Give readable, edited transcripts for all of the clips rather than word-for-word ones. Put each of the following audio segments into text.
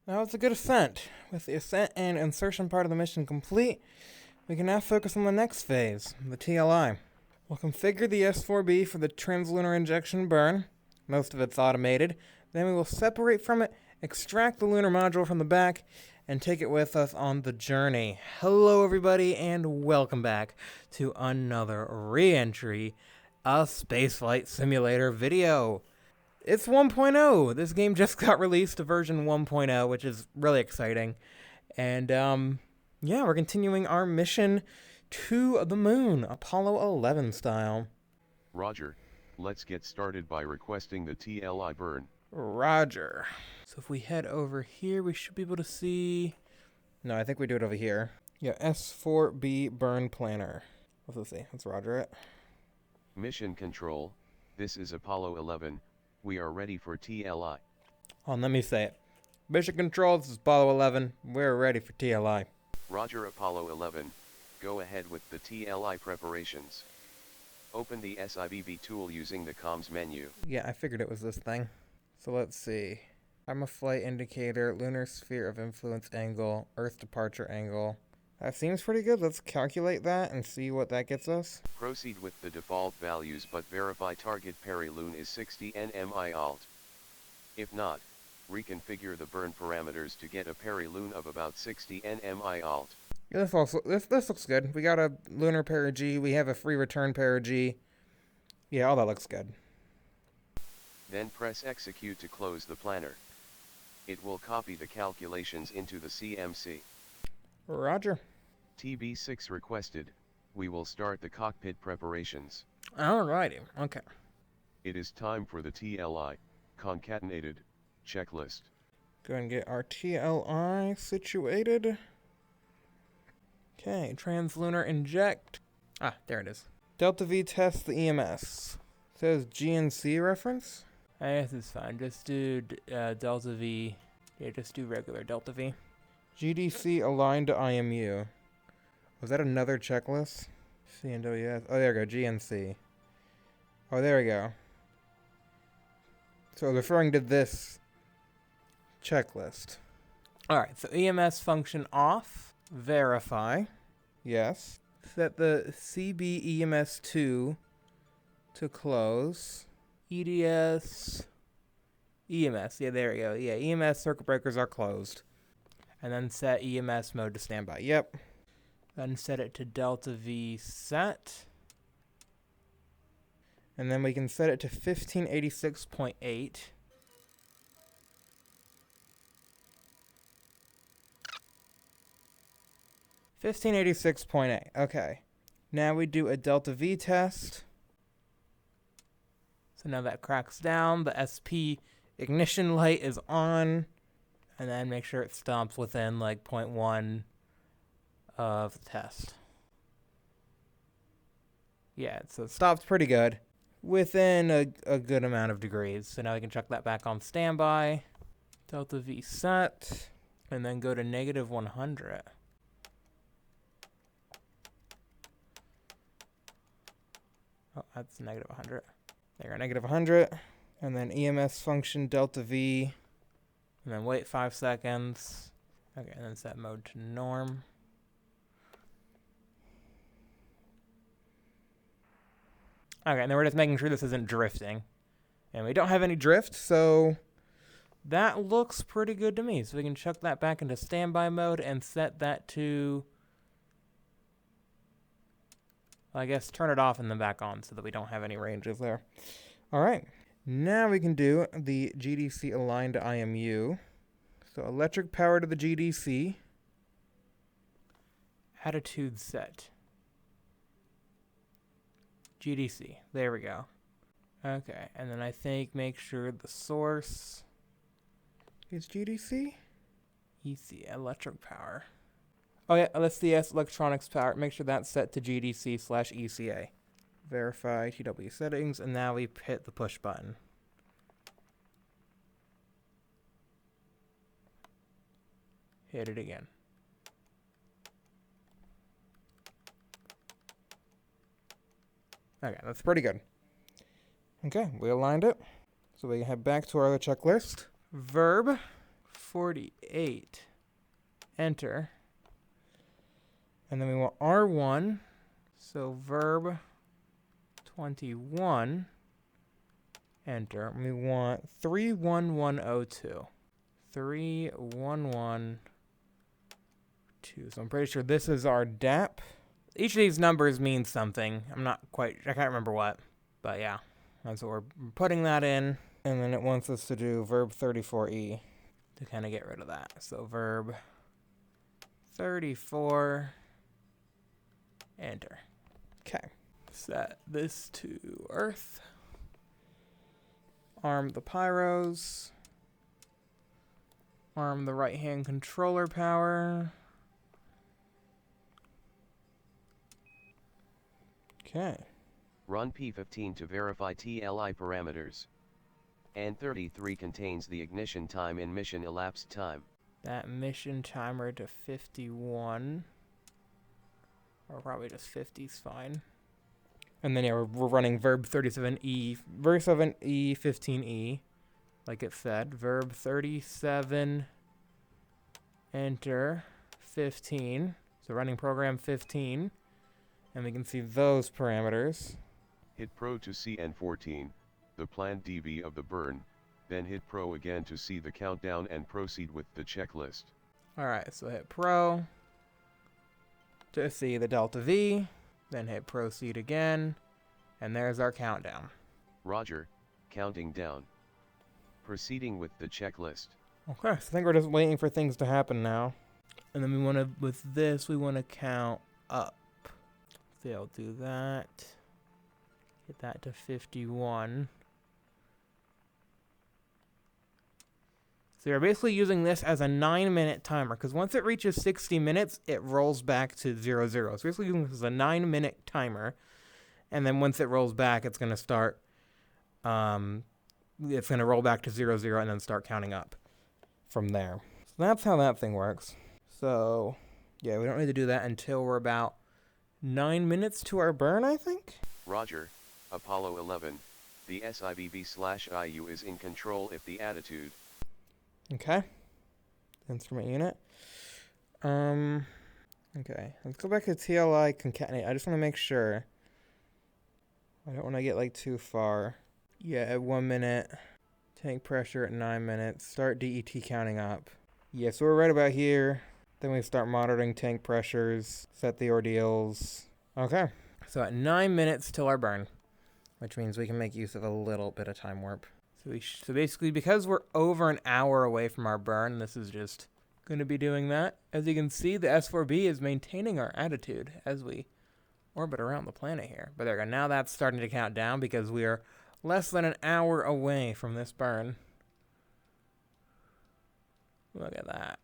That was a good ascent. With the ascent and insertion part of the mission complete, we can now focus on the next phase, the TLI. We'll configure the S-IVB for the translunar injection burn. Most of it's automated. Then we will separate from it, extract the lunar module from the back, and take it with us on the journey. Hello everybody, and welcome back to another Reentry, a spaceflight simulator video. It's 1.0. This game just got released to version 1.0, which is really exciting. And, yeah, we're continuing our mission to the moon, Apollo 11 style. Roger. Let's get started by requesting the TLI burn. Roger. So if we head over here, we should be able to see... No, I think we do it over here. Yeah, S-IVB burn planner. Let's see. Let's roger it. Mission control. This is Apollo 11. We are ready for TLI. Let me say it. Mission control, this is Apollo 11. We're ready for TLI. Roger Apollo 11. Go ahead with the TLI preparations. Open the S-IVB tool using the comms menu. Yeah, I figured it was this thing. So let's see. Time of flight indicator, lunar sphere of influence angle, Earth departure angle. That seems pretty good. Let's calculate that and see what that gets us. Proceed with the default values, but verify target perilune is 60 nmi alt. If not, reconfigure the burn parameters to get a perilune of about 60 nmi alt. Yeah, this looks good. We got a lunar perigee. We have a free return perigee. Yeah, all that looks good. Then press execute to close the planner. It will copy the calculations into the CMC. Roger. TB6 requested. We will start the cockpit preparations. Alrighty. Okay. It is time for the TLI concatenated checklist. Go and get our TLI situated. Okay, translunar inject. Ah, there it is. Delta V test the EMS. Says GNC reference. I guess it's fine. Just do Delta V. Yeah, just do regular Delta V. GDC aligned to IMU. Was that another checklist? CNWS. Oh, there we go. GNC. Oh, there we go. So referring to this checklist. Alright, so EMS function off. Verify. Yes. Set the CB EMS2 to close. EDS. EMS. Yeah, there we go. Yeah, EMS circuit breakers are closed. And then set EMS mode to standby. Yep. Then set it to Delta V set. And then we can set it to 1586.8. 1586.8. Okay. Now we do a Delta V test. So now that cracks down. The SP ignition light is on. And then make sure it stops within like 0.1 of the test. Yeah, so it stops pretty good. Within a good amount of degrees. So now we can check that back on standby. Delta V set. And then go to negative 100. Oh, that's negative 100. There, negative 100. And then EMS function Delta V. And then wait 5 seconds. Okay, and then set mode to norm. Okay, and then we're just making sure this isn't drifting. And we don't have any drift, so that looks pretty good to me. So we can chuck that back into standby mode and set that to, I guess, turn it off and then back on so that we don't have any ranges there. All right. Now we can do the GDC aligned to IMU. So electric power to the GDC. Attitude set. GDC. There we go. Okay, and then I think make sure the source is GDC. EC, electric power. Oh yeah, let's see electronics power. Make sure that's set to GDC/ECA. Verify TW settings, and now we hit the push button. Hit it again. Okay, that's pretty good. Okay, we aligned it. So we head back to our other checklist. Verb, 48. Enter. And then we want R1. So verb 21. Enter. And we want 31102. 31102. So I'm pretty sure this is our DAP. Each of these numbers means something. I can't remember what. But yeah, that's what we're putting that in. And then it wants us to do verb 34E to kind of get rid of that. So verb 34, enter. Okay. Set this to Earth. Arm the pyros. Arm the right-hand controller power. Okay. Run P15 to verify TLI parameters. And 33 contains the ignition time and mission elapsed time. That mission timer to 51. Or probably just 50 is fine. And then yeah, we're running verb 37E, verb 7E, 15E, like it said. Verb 37, enter, 15. So running program 15. And we can see those parameters. Hit Pro to see N14, the planned DV of the burn, then hit Pro again to see the countdown and proceed with the checklist. Alright, so hit Pro to see the delta V, then hit Proceed again, and there's our countdown. Roger, counting down. Proceeding with the checklist. Okay, so I think we're just waiting for things to happen now. And then we want to, with this, we want to count up. So I'll do that. Get that to 51. So you're basically using this as a 9-minute timer, because once it reaches 60 minutes, it rolls back to 00. So you're basically using this as a 9-minute timer, and then once it rolls back, it's going to start, it's going to roll back to 00 and then start counting up from there. So that's how that thing works. So, yeah, we don't need to do that until we're about 9 minutes to our burn, I think? Roger, Apollo 11, the S-IVB/IU is in control if the attitude. Okay. Instrument unit. Okay. Let's go back to TLI concatenate. I just want to make sure. I don't want to get like too far. Yeah, at 1 minute. Tank pressure at 9 minutes. Start DET counting up. Yeah, so we're right about here. Then we start monitoring tank pressures. Set the ordeals. Okay. So at 9 minutes till our burn. Which means we can make use of a little bit of time warp. So basically, because we're over an hour away from our burn, this is just going to be doing that. As you can see, the S4B is maintaining our attitude as we orbit around the planet here. But there we go. Now that's starting to count down because we are less than an hour away from this burn. Look at that.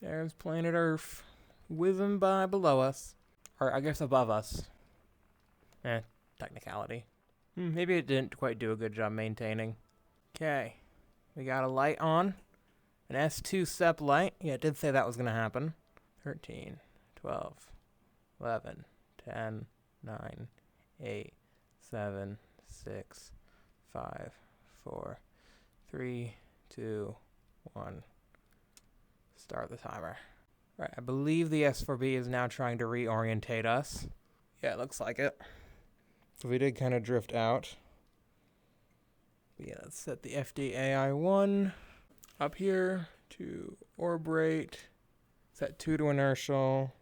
There's planet Earth whizzing by below us. Or I guess above us. Technicality. Maybe it didn't quite do a good job maintaining. Okay. We got a light on. An S2 SEP light. Yeah, it did say that was going to happen. 13, 12, 11, 10, 9, 8, 7, 6, 5, 4, 3, 2, 1. Start the timer. Right, I believe the S4B is now trying to reorientate us. Yeah, it looks like it. So we did kind of drift out. But yeah, let's set the FDAI1 up here to orb rate. Set 2 to inertial.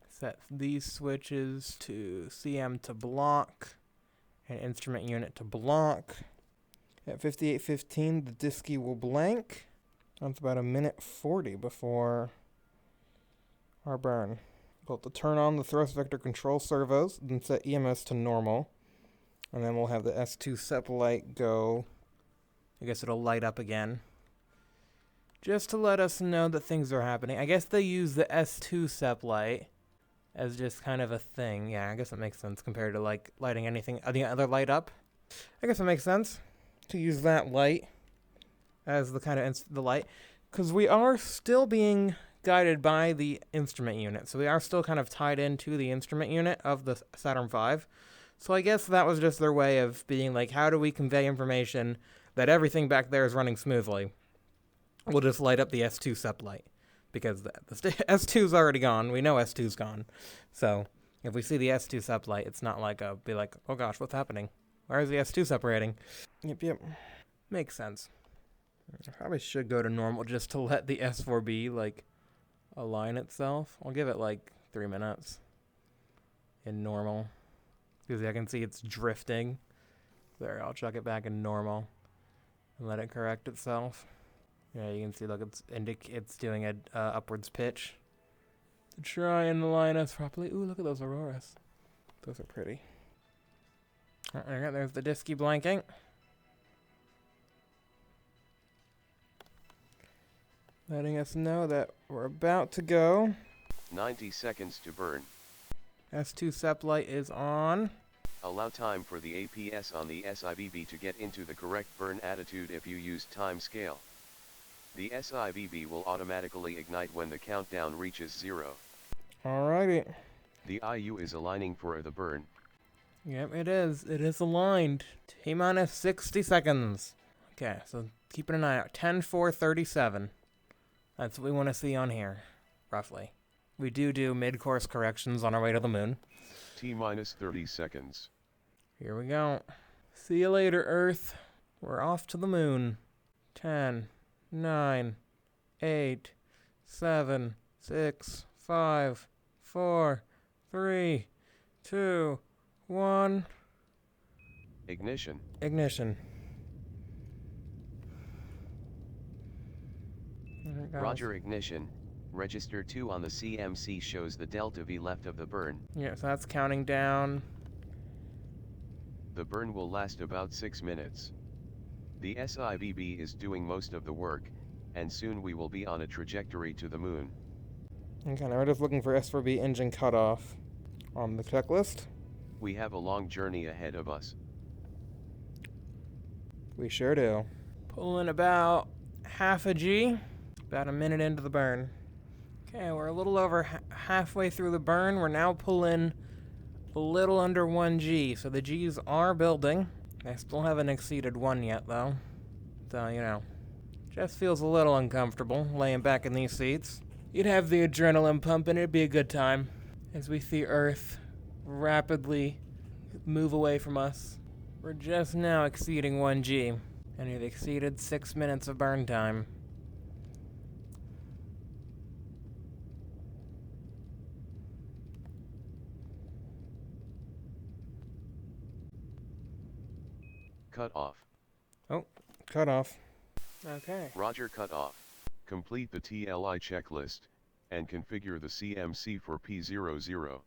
Set these switches to CM to block. And instrument unit to block. At 58:15, the disky will blank. That's about 1:40 before our burn. We'll have to turn on the thrust vector control servos and set EMS to normal. And then we'll have the S2 SEP light go. I guess it'll light up again. Just to let us know that things are happening. I guess they use the S2 SEP light as just kind of a thing. Yeah, I guess that makes sense compared to like lighting anything, the other light up. I guess it makes sense to use that light as the kind of the light. Because we are still being guided by the instrument unit. So we are still kind of tied into the instrument unit of the Saturn V. So I guess that was just their way of being like, how do we convey information that everything back there is running smoothly? we'll just light up the S2 sep light. Because the S2's already gone. We know S2's gone. So if we see the S2 sep light, it's not like be like, oh gosh, what's happening? Where is the S2 separating? Yep. Makes sense. I probably should go to normal just to let the S4B, like, align itself. I'll give it, like, 3 minutes in normal. Because I can see it's drifting. There, I'll chuck it back in normal and let it correct itself. Yeah, you can see, look, it's doing a upwards pitch to try and align us properly. Ooh, look at those auroras. Those are pretty. Alright, there's the disky blanking. Letting us know that we're about to go. 90 seconds to burn. S2 sep light is on. Allow time for the APS on the S-IVB to get into the correct burn attitude if you use time scale. The S-IVB will automatically ignite when the countdown reaches 0. Alrighty. The IU is aligning for the burn. Yep, it is. It is aligned. T-minus 60 seconds. Okay, so keeping an eye out. 10:4:37. That's what we want to see on here, roughly. We do mid-course corrections on our way to the moon. T-minus 30 seconds. Here we go. See you later, Earth. We're off to the moon. 10, 9, 8, 7, 6, 5, 4, 3, 2, 1. Ignition. Roger, ignition. Register 2 on the CMC shows the delta V left of the burn. Yeah, so that's counting down. The burn will last about 6 minutes. The S-IVB is doing most of the work, and soon we will be on a trajectory to the moon. Okay, now we're just looking for S4B engine cutoff on the checklist. We have a long journey ahead of us. We sure do. Pulling about half a G. About a minute into the burn. Okay, we're a little over halfway through the burn. We're now pulling a little under 1 G, so the G's are building. I still haven't exceeded 1 yet, though. So, you know, just feels a little uncomfortable laying back in these seats. You'd have the adrenaline pumping, it'd be a good time. As we see Earth rapidly move away from us. We're just now exceeding 1 G, and we've exceeded 6 minutes of burn time. Cut off. Oh, cut off. Okay. Roger, cut off. Complete the TLI checklist, and configure the CMC for P00.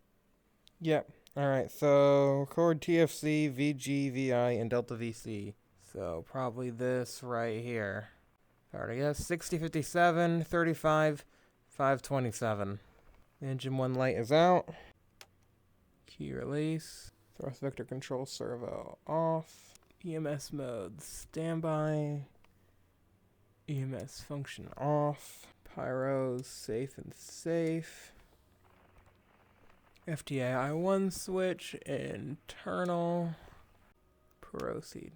Yep. Alright, so record TFC, VG, VI, and Delta VC. So probably this right here. Alright, yes, 6057, 35, 527. Engine 1 light is out. Key release. Thrust vector control servo off. EMS mode standby. EMS function off. Pyros safe and safe. FTA I1 switch internal. Proceed.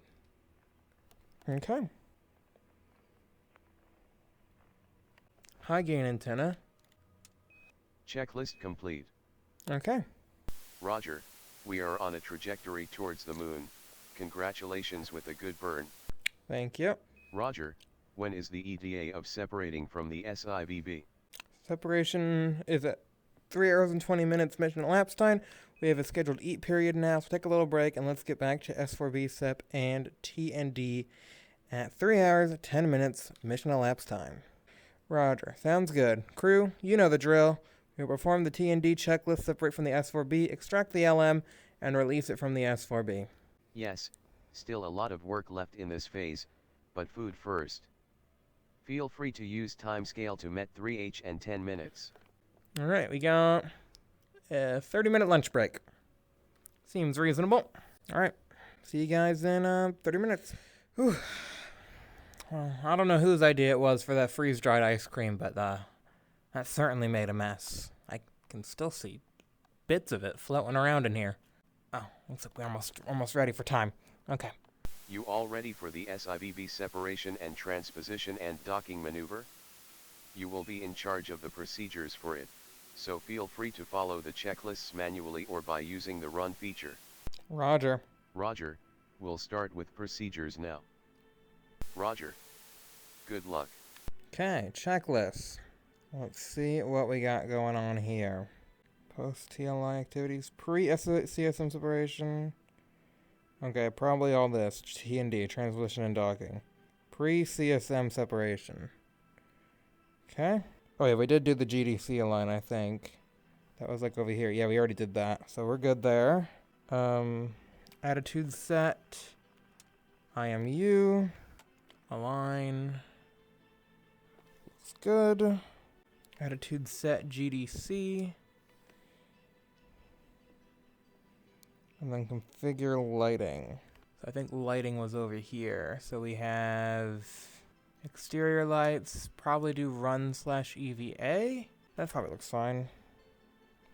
Okay. High gain antenna. Checklist complete. Okay. Roger, we are on a trajectory towards the moon. Congratulations with a good burn. Thank you. Roger, when is the ETA of separating from the S-IVB? Separation is at 3 hours and 20 minutes mission elapsed time. We have a scheduled eat period now, so take a little break and let's get back to S4B, SEP, and TND at 3 hours, 10 minutes mission elapsed time. Roger. Sounds good. Crew, you know the drill. We'll perform the TND checklist, separate from the S4B, extract the LM, and release it from the S4B. Yes, still a lot of work left in this phase, but food first. Feel free to use timescale to met 3H and 10 minutes. Alright, we got a 30-minute lunch break. Seems reasonable. Alright, see you guys in 30 minutes. Whew. Well, I don't know whose idea it was for that freeze-dried ice cream, but that certainly made a mess. I can still see bits of it floating around in here. Oh, looks like we're almost ready for time. Okay. You all ready for the S-IVB separation and transposition and docking maneuver? You will be in charge of the procedures for it, so feel free to follow the checklists manually or by using the run feature. Roger. Roger, we'll start with procedures now. Roger. Good luck. Okay, checklist. Let's see what we got going on here. Post-TLI activities, pre-CSM separation. Okay, probably all this. T&D, transposition and docking. Pre-CSM separation. Okay. Oh yeah, we did do the GDC align, I think. That was like over here. Yeah, we already did that. So we're good there. Attitude set. IMU. Align. Looks good. Attitude set GDC. And then configure lighting. So I think lighting was over here. So we have exterior lights. Probably do run/EVA. That probably looks fine.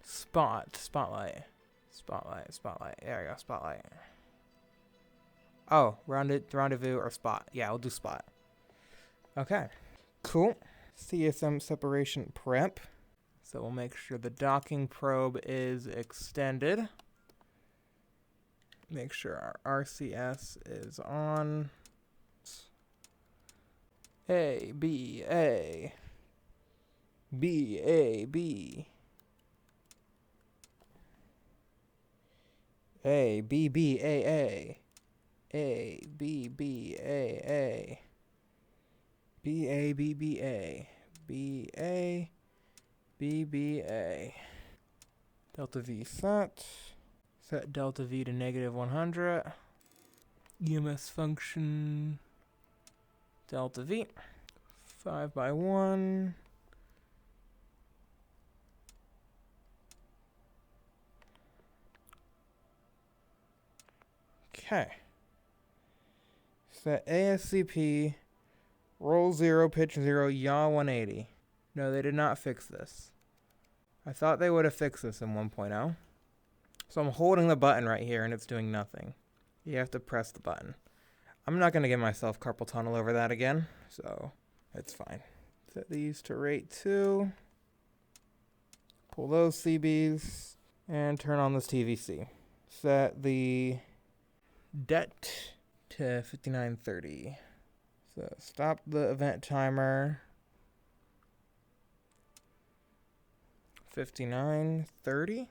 Spotlight. There we go, spotlight. Oh, rendezvous or spot. Yeah, we'll do spot. Okay, cool. CSM separation prep. So we'll make sure the docking probe is extended. Make sure our RCS is on. A, B, A. B, A, B. A, B, B, A, A. A, B, B, A, A. B, A, B, B, A. B, A, B, B, A. Delta V set. Set delta V to -100. EMS function. Delta V. 5x1. Okay. Set ASCP. Roll 0, pitch 0, yaw 180. No, they did not fix this. I thought they would have fixed this in 1.0. So I'm holding the button right here and it's doing nothing. You have to press the button. I'm not going to give myself carpal tunnel over that again, so it's fine. Set these to rate 2. Pull those CBs and turn on this TVC. Set the det to 5930. So stop the event timer. 5930.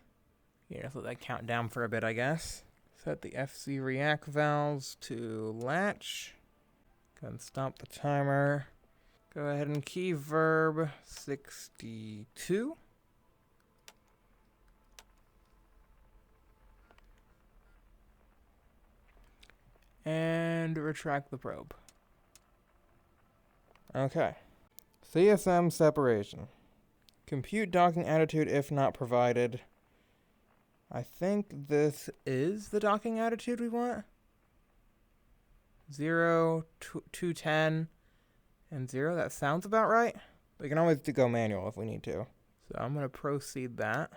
You just let that count down for a bit, I guess. Set the FC react valves to latch. Go ahead and stop the timer. Go ahead and key verb 62. And retract the probe. Okay. CSM separation. Compute docking attitude if not provided. I think this is the docking attitude we want. 0, 210, and 0. That sounds about right. We can always go manual if we need to. So I'm going to proceed that.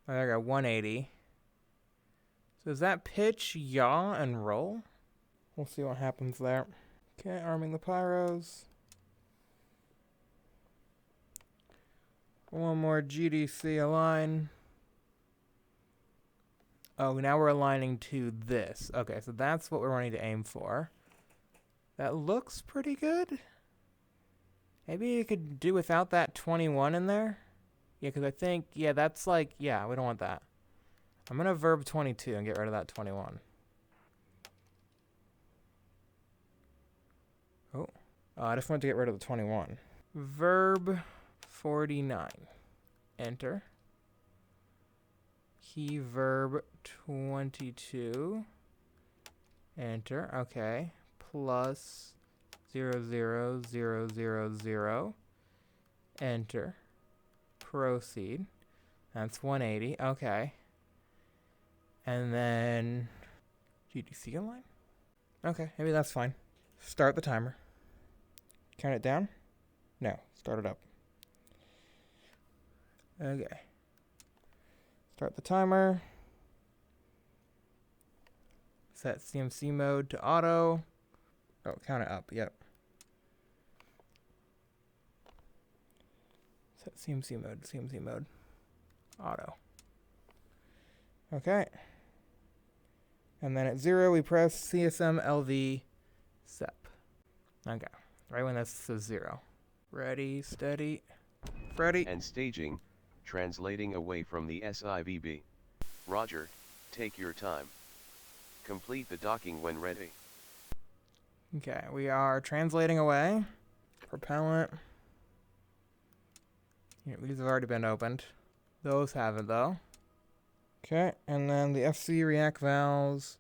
I got 180. So is that pitch, yaw, and roll? We'll see what happens there. Okay, arming the pyros. One more GDC align. Oh, now we're aligning to this. Okay, so that's what we're wanting to aim for. That looks pretty good. Maybe you could do without that 21 in there. Yeah, because I think, yeah, that's like, yeah, we don't want that. I'm going to verb 22 and get rid of that 21. Oh, I just want to get rid of the 21. Verb 49. Enter. Key verb 22. Enter. Okay. Plus 00000. Enter. Proceed. That's 180. Okay. And then GDC align? Okay, maybe that's fine. Start the timer. Count it down? No, start it up. Okay. Start the timer. Set CMC mode to auto. Oh, count it up, yep. Set CMC mode, auto. Okay. And then at 0, we press CSM LV SEP. Okay, right when this says 0. Ready, steady, Freddy. And staging, translating away from the S-IVB. Roger, take your time. Complete the docking when ready. Okay, we are translating away. Propellant. Yeah, these have already been opened. Those haven't, though. Okay, and then the FC react valves,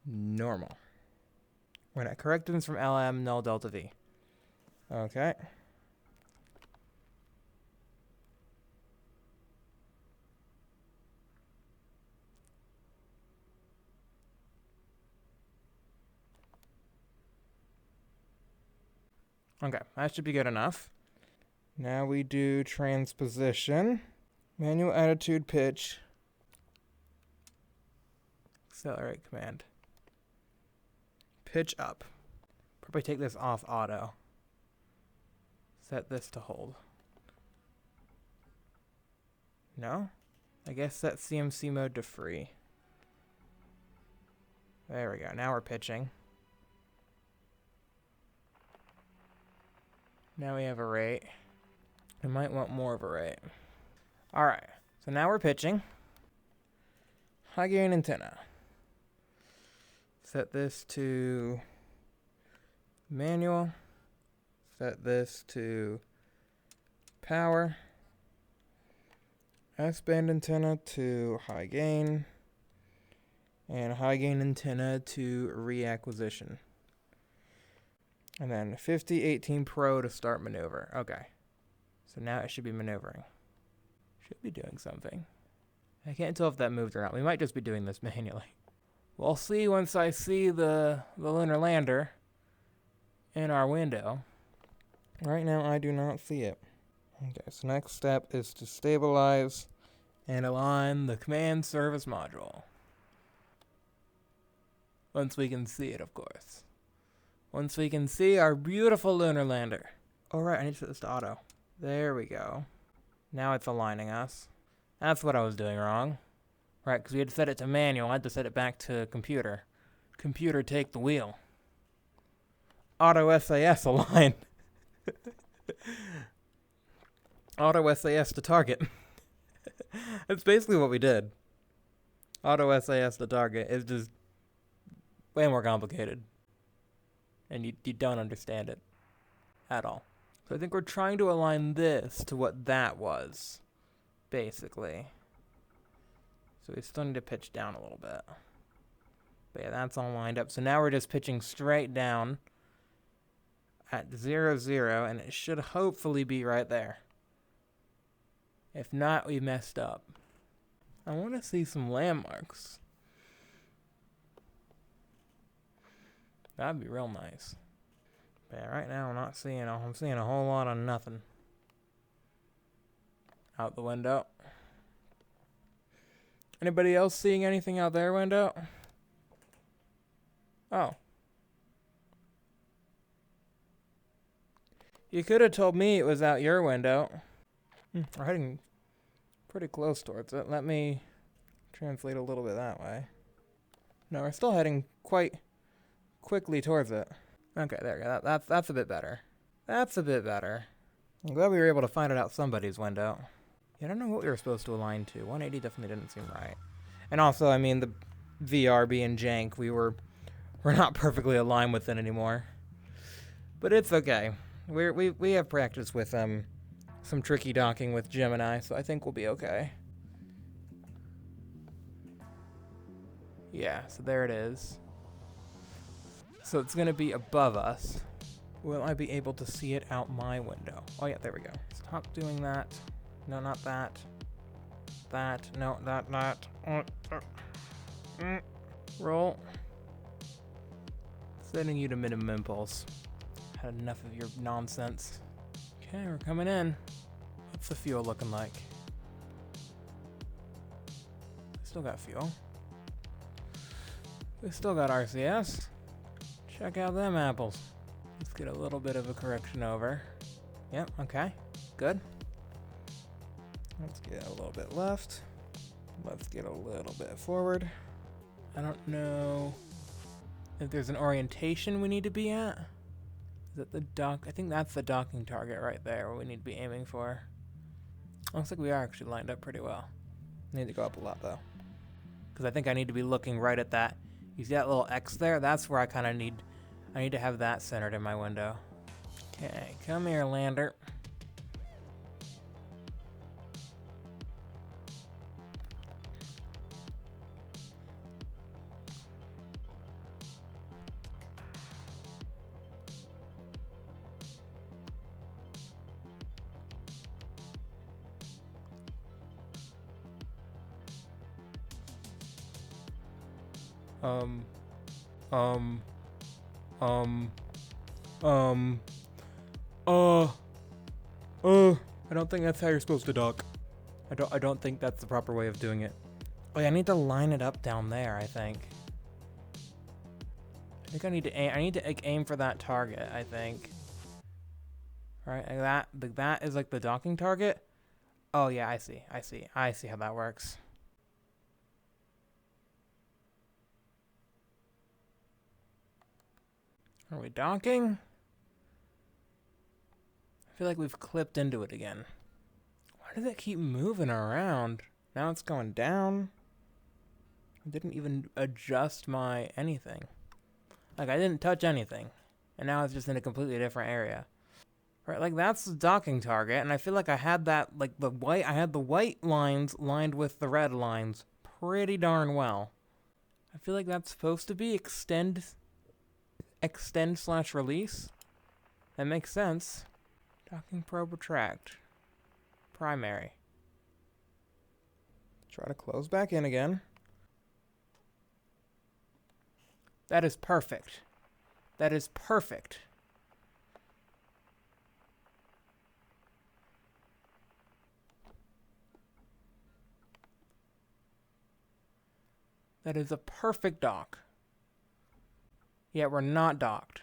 normal. When at correctance from LM, null delta V. Okay. Okay, that should be good enough. Now we do transposition, manual attitude pitch, accelerate command, pitch up. Probably take this off auto. Set this to hold. No? I guess set CMC mode to free. There we go, now we're pitching. Now we have a rate. I might want more of a rate. Alright, so now we're pitching. High gain antenna. Set this to manual. Set this to power. S-band antenna to high gain. And high gain antenna to reacquisition. And then 5018 Pro to start maneuver. Okay. So now it should be maneuvering. Should be doing something. I can't tell if that moved or not. We might just be doing this manually. We'll see once I see the lunar lander in our window. Right now I do not see it. Okay, so next step is to stabilize and align the command service module. Once we can see it, of course. Once we can see our beautiful lunar lander. Oh right, I need to set this to auto. There we go. Now it's aligning us. That's what I was doing wrong. Right, because we had set it to manual. I had to set it back to computer. Computer, take the wheel. Auto SAS align. Auto SAS to target. That's basically what we did. Auto SAS to target is just way more complicated. And you don't understand it at all. So I think we're trying to align this to what that was, basically. So we still need to pitch down a little bit. But yeah, that's all lined up. So now we're just pitching straight down at 0, 0, and it should hopefully be right there. If not, we messed up. I want to see some landmarks. That'd be real nice. But yeah, right now I'm seeing a whole lot of nothing. Out the window. Anybody else seeing anything out their window? Oh. You could have told me it was out your window. We're heading pretty close towards it. Let me translate a little bit that way. No, we're still heading quite quickly towards it. Okay, there we go. That's a bit better. That's a bit better. I'm glad we were able to find it out somebody's window. Yeah, I don't know what we were supposed to align to. 180 definitely didn't seem right. And also, I mean, the VR being jank, we're not perfectly aligned with it anymore. But it's okay. We have practice with some tricky docking with Gemini, so I think we'll be okay. Yeah, so there it is. So it's going to be above us. Will I be able to see it out my window? Oh yeah, there we go. Stop doing that. No, not that. That. No, not. Roll. Setting you to minimum impulse. Had enough of your nonsense. Okay, we're coming in. What's the fuel looking like? Still got fuel. We still got RCS. Check out them apples. Let's get a little bit of a correction over. Yep, okay. Good. Let's get a little bit left. Let's get a little bit forward. I don't know if there's an orientation we need to be at. Is it the dock? I think that's the docking target right there where we need to be aiming for. Looks like we are actually lined up pretty well. Need to go up a lot though, because I think I need to be looking right at that. You see that little X there? That's where I kind of need. I need to have that centered in my window. Okay, come here, lander. I don't think that's how you're supposed to dock. I don't think that's the proper way of doing it. Wait, I need to line it up down there, I think. I need to aim for that target, I think. Right, like that is like the docking target. Oh yeah, I see how that works. Are we docking? I feel like we've clipped into it again. Why does it keep moving around? Now it's going down. I didn't even adjust my anything. Like, I didn't touch anything. And now it's just in a completely different area. Right, like that's the docking target, and I feel like I had that, like I had the white lines lined with the red lines pretty darn well. I feel like that's supposed to be extend/release. That makes sense. Docking probe retract. Primary. Try to close back in again. That is perfect. That is perfect. That is a perfect dock. Yet we're not docked.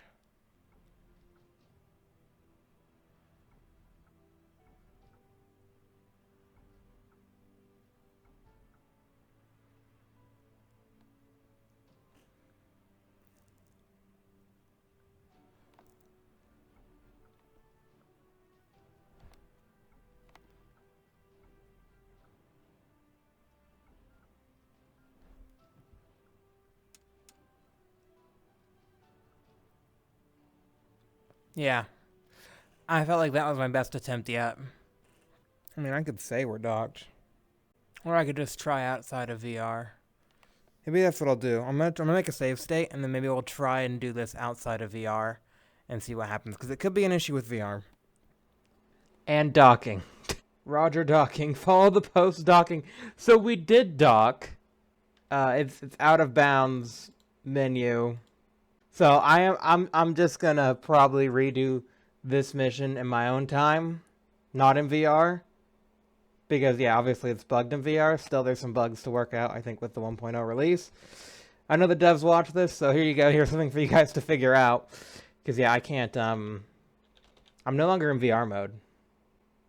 Yeah. I felt like that was my best attempt yet. I mean, I could say we're docked. Or I could just try outside of VR. Maybe that's what I'll do. I'm gonna make a save state, and then maybe we'll try and do this outside of VR and see what happens. Because it could be an issue with VR. And docking. Roger docking. Follow the post docking. So we did dock. It's out of bounds menu. So I'm just gonna probably redo this mission in my own time, not in VR, because yeah, obviously it's bugged in VR. Still, there's some bugs to work out, I think, with the 1.0 release. I know the devs watch this, so here you go. Here's something for you guys to figure out, because yeah, I can't. I'm no longer in VR mode.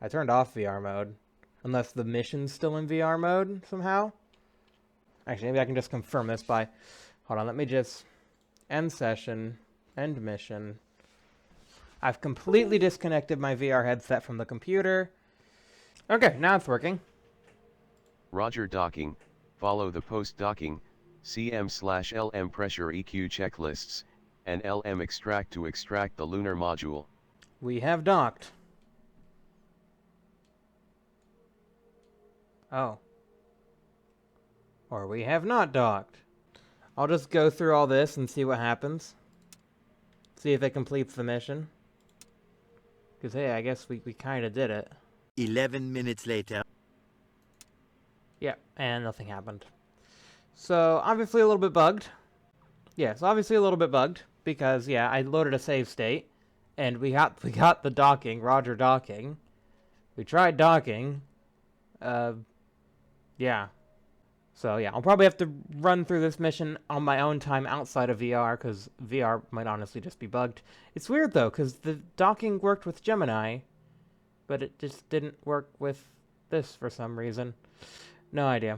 I turned off VR mode, unless the mission's still in VR mode somehow. Actually, maybe I can just confirm this by. Hold on, let me just. End session, end mission. I've completely disconnected my VR headset from the computer. Okay, now it's working. Roger docking, follow the post docking, CM/LM pressure EQ checklists, and LM extract to extract the lunar module. We have docked. Oh. Or we have not docked. I'll just go through all this and see what happens. See if it completes the mission. Because, hey, I guess we kind of did it. 11 minutes later. Yeah, and nothing happened. So, obviously a little bit bugged. Yes, obviously a little bit bugged. Because, yeah, I loaded a save state. And we got the docking, Roger docking. We tried docking. Yeah. So yeah, I'll probably have to run through this mission on my own time outside of VR, because VR might honestly just be bugged. It's weird though, because the docking worked with Gemini, but it just didn't work with this for some reason. No idea.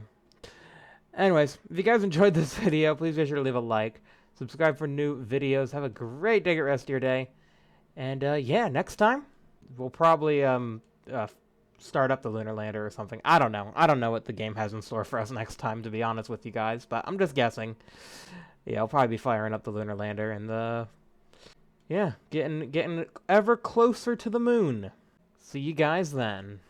Anyways, if you guys enjoyed this video, please be sure to leave a like, subscribe for new videos, have a great day, rest of your day, and yeah, next time, we'll probably start up the lunar lander or something. I don't know what the game has in store for us next time, to be honest with you guys, but I'm just guessing. Yeah, I'll probably be firing up the lunar lander and yeah, getting ever closer to the moon. See you guys then.